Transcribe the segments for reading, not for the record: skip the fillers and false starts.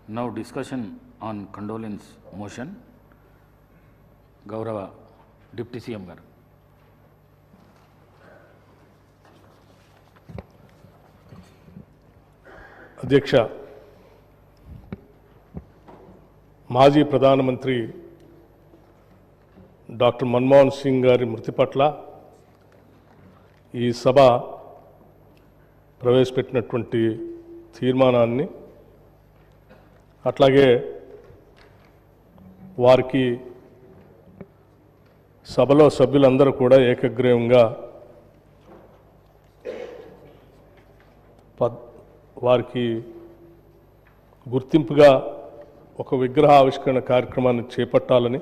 Now discussion on condolence motion. Gaurava Deputy CM garu. అధ్యక్ష, మాజీ ప్రధానమంత్రి డాక్టర్ మన్మోహన్ సింగ్ గారి మృతి పట్ల ఈ సభ ప్రవేశపెట్టినటువంటి తీర్మానాన్ని, అట్లాగే వారికి సభలో సభ్యులందరూ కూడా ఏకగ్రీవంగా వారికి గుర్తింపుగా ఒక విగ్రహ ఆవిష్కరణ కార్యక్రమాన్ని చేపట్టాలని,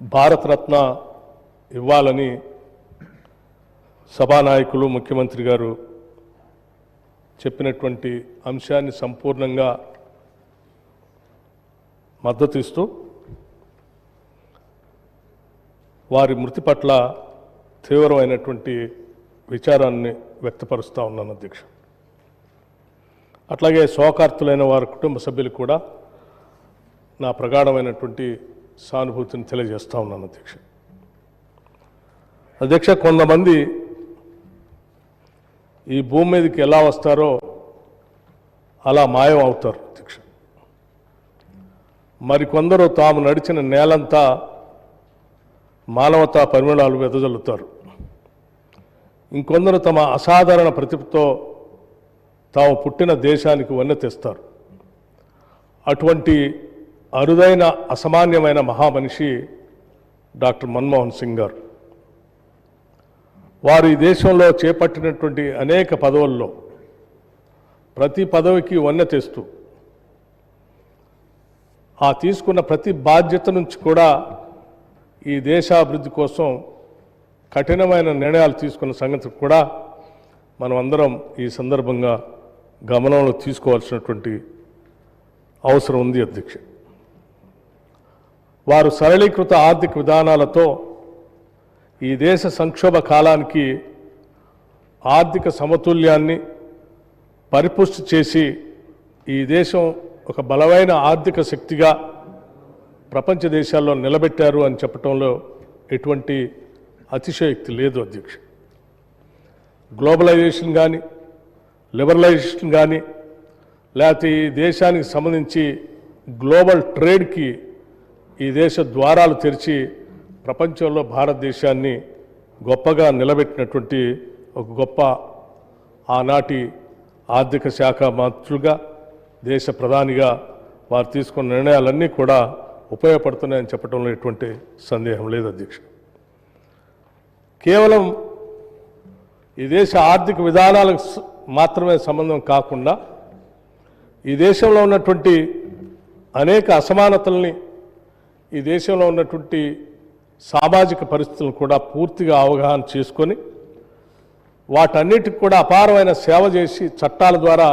భారతరత్న ఇవ్వాలని సభానాయకులు ముఖ్యమంత్రి గారు చెప్పినటువంటి అంశాన్ని సంపూర్ణంగా మద్దతు ఇస్తూ వారి మృతి పట్ల తీవ్రమైనటువంటి విచారాన్ని వ్యక్తపరుస్తూ ఉన్నాను అధ్యక్ష. అట్లాగే శోకార్తులైన వారి కుటుంబ సభ్యులు కూడా నా ప్రగాఢమైనటువంటి సానుభూతిని తెలియజేస్తూ ఉన్నాను అధ్యక్ష. అధ్యక్ష, కొంతమంది ఈ భూమి మీదకి ఎలా వస్తారో అలా మాయం అవుతారు అధ్యక్ష. మరికొందరు తాము నడిచిన నేలంతా మానవతా పరిమళాలు వెదజల్లుతారు. ఇంకొందరు తమ అసాధారణ ప్రతిభతో తాము పుట్టిన దేశానికి వన్నె తెస్తారు. అటువంటి అరుదైన అసామాన్యమైన మహామనిషి డాక్టర్ మన్మోహన్ సింగ్ గారు. వారు ఈ దేశంలో చేపట్టినటువంటి అనేక పదవుల్లో ప్రతి పదవికి వన్నె తెస్తూ ఆ తీసుకున్న ప్రతి బాధ్యత నుంచి కూడా ఈ దేశాభివృద్ధి కోసం కఠినమైన నిర్ణయాలు తీసుకున్న సంగతి కూడా మనం అందరం ఈ సందర్భంగా గమనంలో తీసుకోవాల్సినటువంటి అవసరం ఉంది అధ్యక్ష. వారు సరళీకృత ఆర్థిక విధానాలతో ఈ దేశ సంక్షోభ కాలానికి ఆర్థిక సమతుల్యాన్ని పరిపుష్టి చేసి ఈ దేశం ఒక బలమైన ఆర్థిక శక్తిగా ప్రపంచ దేశాల్లో నిలబెట్టారు అని చెప్పడంలో ఎటువంటి అతిశయోక్తి లేదు అధ్యక్ష. గ్లోబలైజేషన్ కానీ, లిబరలైజేషన్ కానీ, లేకపోతే ఈ దేశానికి సంబంధించి గ్లోబల్ ట్రేడ్కి ఈ దేశ ద్వారాలు తెరిచి ప్రపంచంలో భారతదేశాన్ని గొప్పగా నిలబెట్టినటువంటి ఒక గొప్ప ఆనాటి ఆర్థిక శాఖ మంత్రులుగా, దేశ ప్రధానిగా వారు తీసుకున్న నిర్ణయాలన్నీ కూడా ఉపయోగపడుతున్నాయని చెప్పడంలో ఎటువంటి సందేహం లేదు అధ్యక్ష. కేవలం ఈ దేశ ఆర్థిక విధానాలకు మాత్రమే సంబంధం కాకుండా ఈ దేశంలో ఉన్నటువంటి అనేక అసమానతల్ని, ఈ దేశంలో ఉన్నటువంటి సామాజిక పరిస్థితులను కూడా పూర్తిగా అవగాహన చేసుకొని వాటన్నిటికి కూడా అపారమైన సేవ చేసి చట్టాల ద్వారా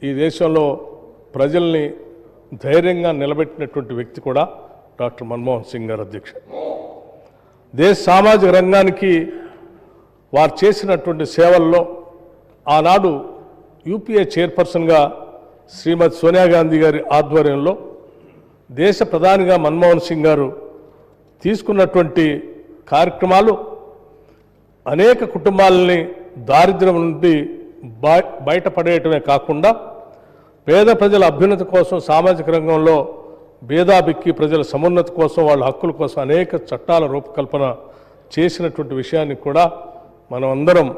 ఈ దేశంలో ప్రజల్ని ధైర్యంగా నిలబెట్టినటువంటి వ్యక్తి కూడా డాక్టర్ మన్మోహన్ సింగ్ గారు అధ్యక్ష. దేశ సామాజిక రంగానికి వారు చేసినటువంటి సేవల్లో ఆనాడు యూపీఏ చైర్పర్సన్గా శ్రీమతి సోనియా గాంధీ గారి ఆధ్వర్యంలో దేశ ప్రధానిగా మన్మోహన్ సింగ్ గారు తీసుకున్నటువంటి కార్యక్రమాలు అనేక కుటుంబాలని దారిద్ర్యం నుండి బయటపడేయటమే కాకుండా పేద ప్రజల అభ్యున్నతి కోసం, సామాజిక రంగంలో భేదాభిక్కి ప్రజల సమున్నతి కోసం, వాళ్ళ హక్కుల కోసం అనేక చట్టాల రూపకల్పన చేసినటువంటి విషయాన్ని కూడా మనం అందరం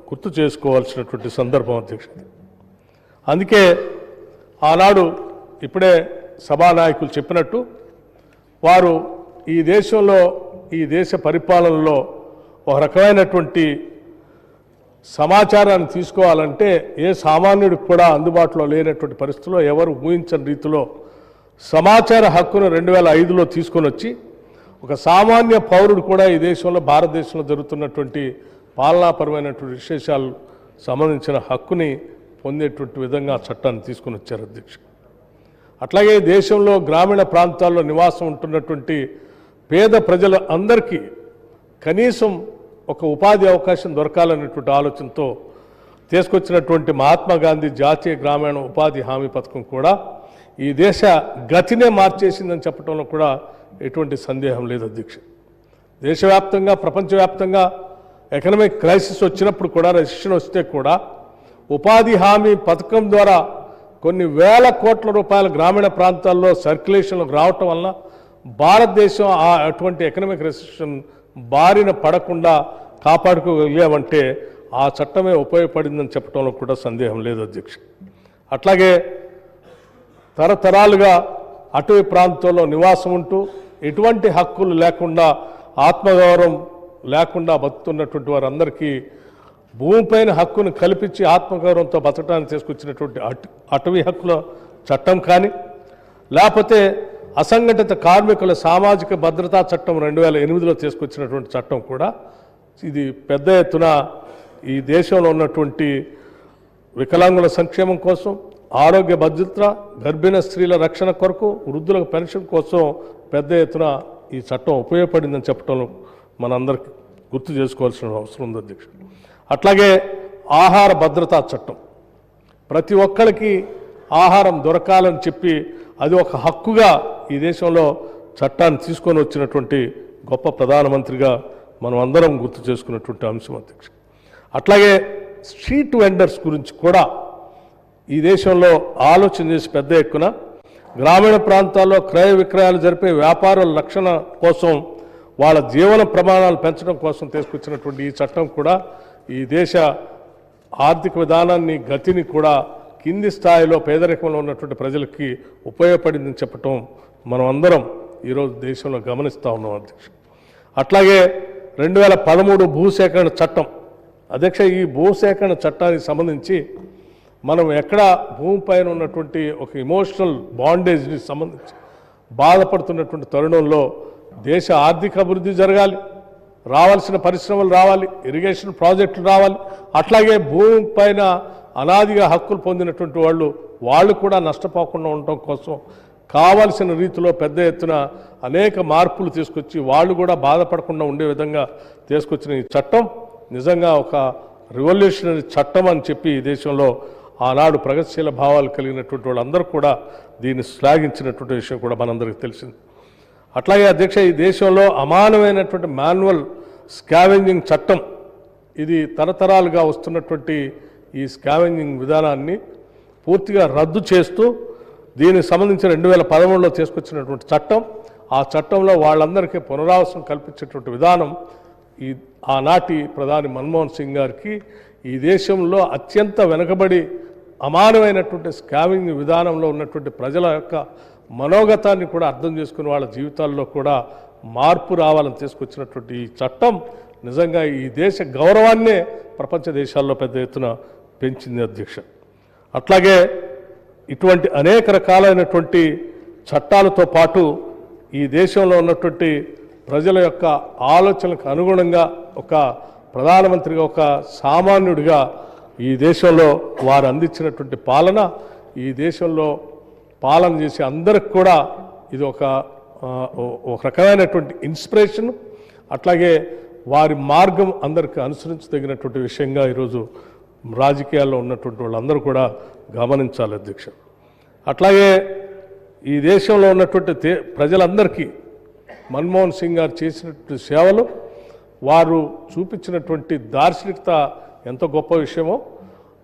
గుర్తు చేసుకోవాల్సినటువంటి సందర్భం అధ్యక్షుడు. అందుకే ఆనాడు ఇప్పుడే సభానాయకులు చెప్పినట్టు వారు ఈ దేశంలో, ఈ దేశ పరిపాలనలో ఒక రకమైనటువంటి సమాచారాన్ని తీసుకోవాలంటే ఏ సామాన్యుడికి కూడా అందుబాటులో లేనటువంటి పరిస్థితుల్లో, ఎవరు ఊహించని రీతిలో సమాచార హక్కును 2005లో తీసుకొని వచ్చి ఒక సామాన్య పౌరుడు కూడా ఈ దేశంలో, భారతదేశంలో జరుగుతున్నటువంటి పాలనాపరమైనటువంటి విశేషాలు సంబంధించిన హక్కుని పొందేటువంటి విధంగా చట్టాన్ని తీసుకొని వచ్చారు అధ్యక్ష. అట్లాగే దేశంలో గ్రామీణ ప్రాంతాల్లో నివాసం ఉంటున్నటువంటి పేద ప్రజల అందరికీ కనీసం ఒక ఉపాధి అవకాశం దొరకాలనేటువంటి ఆలోచనతో తీసుకొచ్చినటువంటి మహాత్మా గాంధీ జాతీయ గ్రామీణ ఉపాధి హామీ పథకం కూడా ఈ దేశ గతినే మార్చేసిందని చెప్పడంలో కూడా ఎటువంటి సందేహం లేదు అధ్యక్ష. దేశవ్యాప్తంగా ప్రపంచవ్యాప్తంగా ఎకనామిక్ క్రైసిస్ వచ్చినప్పుడు కూడా, రెసిషన్ వస్తే కూడా ఉపాధి హామీ పథకం ద్వారా కొన్ని వేల కోట్ల రూపాయల గ్రామీణ ప్రాంతాల్లో సర్క్యులేషన్లోకి రావటం వలన భారతదేశం అటువంటి ఎకనామిక్ రెసిషన్ బారిన పడకుండా కాపాడుకోగలిగామంటే ఆ చట్టమే ఉపయోగపడిందని చెప్పడంలో కూడా సందేహం లేదు అధ్యక్ష. అట్లాగే తరతరాలుగా అటవీ ప్రాంతంలో నివాసం ఉంటూ ఎటువంటి హక్కులు లేకుండా, ఆత్మగౌరవం లేకుండా బతుకుతున్నటువంటి వారందరికీ భూమిపైన హక్కును కల్పించి ఆత్మగౌరవంతో బతకడానికి తీసుకొచ్చినటువంటి అటవీ హక్కుల చట్టం కానీ, లేకపోతే అసంఘటిత కార్మికుల సామాజిక భద్రతా చట్టం 2008లో తీసుకొచ్చినటువంటి చట్టం కూడా ఇది పెద్ద ఎత్తున ఈ దేశంలో ఉన్నటువంటి వికలాంగుల సంక్షేమం కోసం, ఆరోగ్య భద్రత, గర్భిణీ స్త్రీల రక్షణ కొరకు, వృద్ధులకు పెన్షన్ కోసం పెద్ద ఎత్తున ఈ చట్టం ఉపయోగపడిందని చెప్పడంలో మనందరికీ గుర్తు చేసుకోవాల్సిన అవసరం ఉంది అధ్యక్ష. అట్లాగే ఆహార భద్రతా చట్టం, ప్రతి ఒక్కరికి ఆహారం దొరకాలని చెప్పి అది ఒక హక్కుగా ఈ దేశంలో చట్టాన్ని తీసుకొని వచ్చినటువంటి గొప్ప ప్రధానమంత్రిగా మనం అందరం గుర్తు చేసుకున్నటువంటి అంశం అధ్యక్ష. అట్లాగే స్ట్రీట్ వెండర్స్ గురించి కూడా ఈ దేశంలో ఆలోచన చేసి పెద్ద ఎత్తున గ్రామీణ ప్రాంతాల్లో క్రయ విక్రయాలు జరిపే వ్యాపారుల రక్షణ కోసం, వాళ్ళ జీవన ప్రమాణాలు పెంచడం కోసం తీసుకొచ్చినటువంటి ఈ చట్టం కూడా ఈ దేశ ఆర్థిక విధానాన్ని, గతిని కూడా కింది స్థాయిలో పేదరికంలో ఉన్నటువంటి ప్రజలకి ఉపయోగపడిందని చెప్పటం మనం అందరం ఈరోజు దేశంలో గమనిస్తూ ఉన్నాం అధ్యక్ష. అట్లాగే 2013 భూసేకరణ చట్టం అధ్యక్ష. ఈ భూసేకరణ చట్టానికి సంబంధించి మనం ఎక్కడ భూమిపైన ఉన్నటువంటి ఒక ఎమోషనల్ బాండేజ్ని సంబంధించి బాధపడుతున్నటువంటి తరుణంలో దేశ ఆర్థిక అభివృద్ధి జరగాలి, రావాల్సిన పరిశ్రమలు రావాలి, ఇరిగేషన్ ప్రాజెక్టులు రావాలి. అట్లాగే భూమిపైన అనాదిగా హక్కులు పొందినటువంటి వాళ్ళు కూడా నష్టపోకుండా ఉండటం కోసం కావలసిన రీతిలో పెద్ద ఎత్తున అనేక మార్పులు తీసుకొచ్చి వాళ్ళు కూడా బాధపడకుండా ఉండే విధంగా తీసుకొచ్చిన ఈ చట్టం నిజంగా ఒక రివల్యూషనరీ చట్టం అని చెప్పి ఈ దేశంలో ఆనాడు ప్రగతిశీల భావాలు కలిగినటువంటి వాళ్ళందరూ కూడా దీన్ని శ్లాఘించినటువంటి విషయం కూడా మనందరికీ తెలిసింది. అట్లాగే అధ్యక్ష, ఈ దేశంలో అమానమైనటువంటి మాన్యువల్ స్కావెంజింగ్ చట్టం, ఇది తరతరాలుగా వస్తున్నటువంటి ఈ స్కావెంజింగ్ విధానాన్ని పూర్తిగా రద్దు చేస్తూ దీనికి సంబంధించిన 2013లో తీసుకొచ్చినటువంటి చట్టం, ఆ చట్టంలో వాళ్ళందరికీ పునరావాసం కల్పించేటువంటి విధానం ఈ ఆనాటి ప్రధాని మన్మోహన్ సింగ్ గారికి ఈ దేశంలో అత్యంత వెనుకబడి అమానమైనటువంటి స్కావింగ్ విధానంలో ఉన్నటువంటి ప్రజల యొక్క మనోగతాన్ని కూడా అర్థం చేసుకుని వాళ్ళ జీవితాల్లో కూడా మార్పు రావాలని తీసుకొచ్చినటువంటి ఈ చట్టం నిజంగా ఈ దేశ గౌరవాన్నే ప్రపంచ దేశాల్లో పెద్ద ఎత్తున పెంచింది అధ్యక్ష. అట్లాగే ఇటువంటి అనేక రకాలైనటువంటి చట్టాలతో పాటు ఈ దేశంలో ఉన్నటువంటి ప్రజల యొక్క ఆలోచనలకు అనుగుణంగా ఒక ప్రధానమంత్రిగా, ఒక సామాన్యుడిగా ఈ దేశంలో వారు అందించినటువంటి పాలన ఈ దేశంలో పాలన చేసే అందరికి కూడా ఇది ఒక రకమైనటువంటి ఇన్స్పిరేషన్. అట్లాగే వారి మార్గం అందరికీ అనుసరించదగినటువంటి విషయంగా ఈరోజు రాజకీయాల్లో ఉన్నటువంటి వాళ్ళందరూ కూడా గమనించాలి అధ్యక్ష. అట్లాగే ఈ దేశంలో ఉన్నటువంటి ప్రజలందరికీ మన్మోహన్ సింగ్ గారు చేసినటువంటి సేవలు, వారు చూపించినటువంటి దార్శనికత ఎంత గొప్ప విషయమో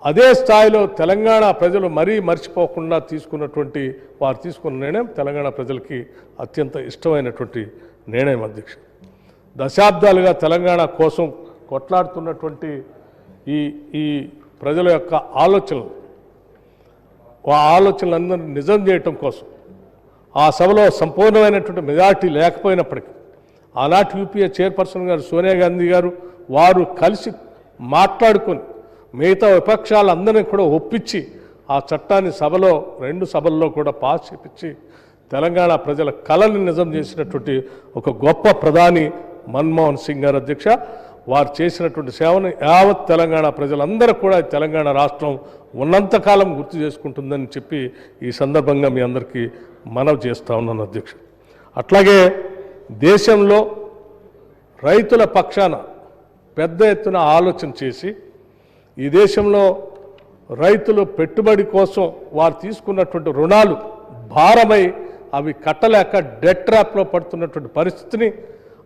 అదే స్థాయిలో తెలంగాణ ప్రజలు మరీ మర్చిపోకుండా తీసుకున్నటువంటి వారు తీసుకున్న నిర్ణయం తెలంగాణ ప్రజలకి అత్యంత ఇష్టమైనటువంటి నిర్ణయం అధ్యక్ష. దశాబ్దాలుగా తెలంగాణ కోసం కొట్లాడుతున్నటువంటి ఈ ప్రజల యొక్క ఆలోచనలందరినీ నిజం చేయటం కోసం ఆ సభలో సంపూర్ణమైనటువంటి మెజార్టీ లేకపోయినప్పటికీ ఆనాటి యూపీఏ చైర్పర్సన్ గారు సోనియా గాంధీ గారు వారు కలిసి మాట్లాడుకొని మిగతా విపక్షాలందరినీ కూడా ఒప్పించి ఆ చట్టాన్ని రెండు సభల్లో కూడా పాస్ చేపించి తెలంగాణ ప్రజల కళని నిజం చేసినటువంటి ఒక గొప్ప ప్రధాని మన్మోహన్ సింగ్ గారు అధ్యక్ష. వారు చేసినటువంటి సేవను యావత్ తెలంగాణ ప్రజలందరూ కూడా తెలంగాణ రాష్ట్రం ఉన్నంతకాలం గుర్తు చేసుకుంటుందని చెప్పి ఈ సందర్భంగా మీ అందరికీ మనవి చేస్తూ ఉన్నాను అధ్యక్ష. అట్లాగే దేశంలో రైతుల పక్షాన పెద్ద ఎత్తున ఆలోచన చేసి ఈ దేశంలో రైతులు పెట్టుబడి కోసం వారు తీసుకున్నటువంటి రుణాలు భారమై అవి కట్టలేక డెట్ ట్రాప్లో పడుతున్నటువంటి పరిస్థితిని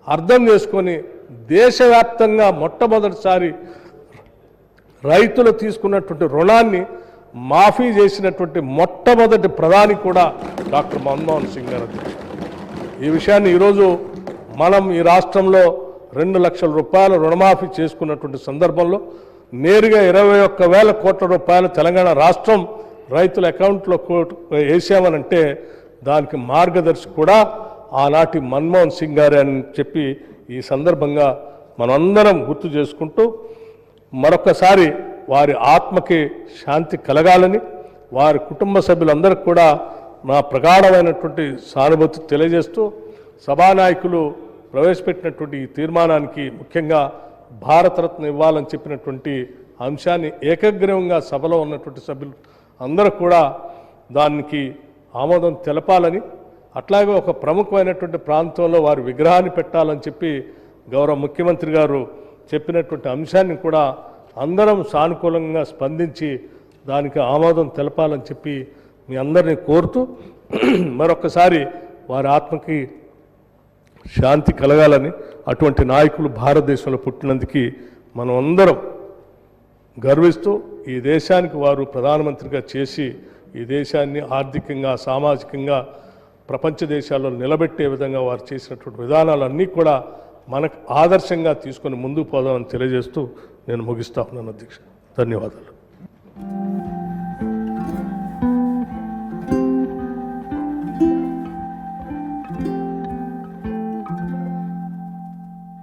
అర్థం చేసుకొని దేశవ్యాప్తంగా మొట్టమొదటిసారి రైతులు తీసుకున్నటువంటి రుణాన్ని మాఫీ చేసినటువంటి మొట్టమొదటి ప్రధాని కూడా డాక్టర్ మన్మోహన్ సింగ్ గారు. ఈ విషయాన్ని ఈరోజు మనం ఈ రాష్ట్రంలో 2 లక్షల రూపాయలు రుణమాఫీ చేసుకున్నటువంటి సందర్భంలో నేరుగా 21,000 కోట్ల రూపాయలు తెలంగాణ రాష్ట్రం రైతుల అకౌంట్లో వేసామనంటే దానికి మార్గదర్శి కూడా ఆనాటి మన్మోహన్ సింగ్ గారే అని చెప్పి ఈ సందర్భంగా మనందరం గుర్తు చేసుకుంటూ మరొకసారి వారి ఆత్మకి శాంతి కలగాలని వారి కుటుంబ సభ్యులందరికీ కూడా నా ప్రగాఢమైనటువంటి సానుభూతి తెలియజేస్తూ సభానాయకులు ప్రవేశపెట్టినటువంటి ఈ తీర్మానానికి ముఖ్యంగా భారతరత్న ఇవ్వాలని చెప్పినటువంటి అంశాన్ని ఏకగ్రీవంగా సభలో ఉన్నటువంటి సభ్యులు అందరూ కూడా దానికి ఆమోదం తెలపాలని, అట్లాగే ఒక ప్రముఖమైనటువంటి ప్రాంతంలో వారి విగ్రహాన్ని పెట్టాలని చెప్పి గౌరవ ముఖ్యమంత్రి గారు చెప్పినటువంటి అంశాన్ని కూడా అందరం సానుకూలంగా స్పందించి దానికి ఆమోదం తెలపాలని చెప్పి మీ అందరినీ కోరుతూ మరొకసారి వారి ఆత్మకి శాంతి కలగాలని, అటువంటి నాయకులు భారతదేశంలో పుట్టినందుకు మనం అందరం గర్విస్తూ ఈ దేశానికి వారు ప్రధానమంత్రిగా చేసి ఈ దేశాన్ని ఆర్థికంగా సామాజికంగా ప్రపంచ దేశాల్లో నిలబెట్టే విధంగా వారు చేసినటువంటి విధానాలన్నీ కూడా మనకు ఆదర్శంగా తీసుకొని ముందుకు పోదామని తెలియజేస్తూ నేను ముగిస్తా ఉన్నాను అధ్యక్ష. ధన్యవాదాలు.